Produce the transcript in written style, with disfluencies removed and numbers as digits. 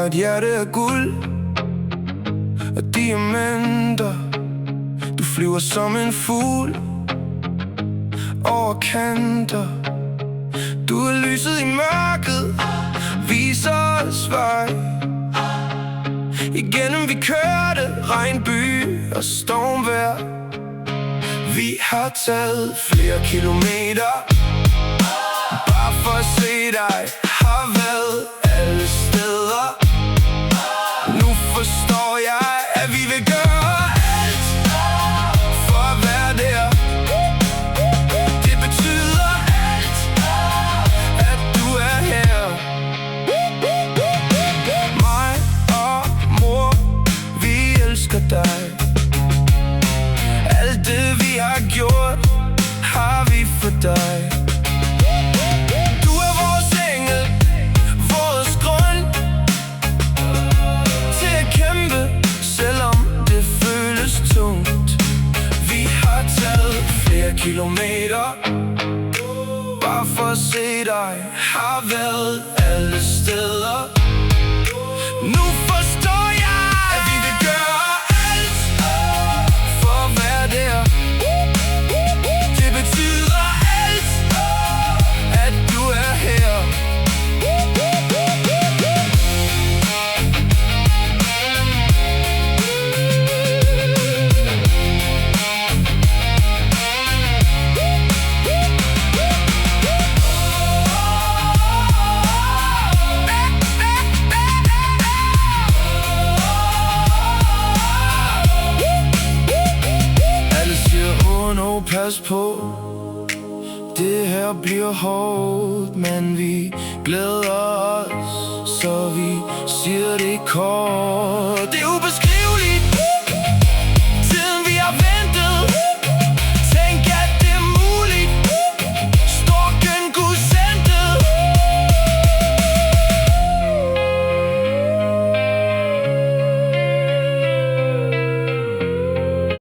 et hjerte af guld og diamanter. Du flyver som en fugl over kanter. Du er lyset i mørket, viser os vej. Igennem vi kørte regnby og stormvejr. Vi har taget flere kilometer bare for at se dig. Har været alle steder. Nu forstår jeg, at vi vil gøre alt for at være der. Det betyder alt, at du er her. Mig og mor, vi elsker dig. Alt det vi har gjort, har vi for dig. Kilometer bare for at se dig. Har været alle steder. Nu forstår jeg, at vi vil gøre alt for at være der. Det betyder alt, at du er her. Pas på, det her bliver hårdt, men vi glæder os, så vi siger det kort.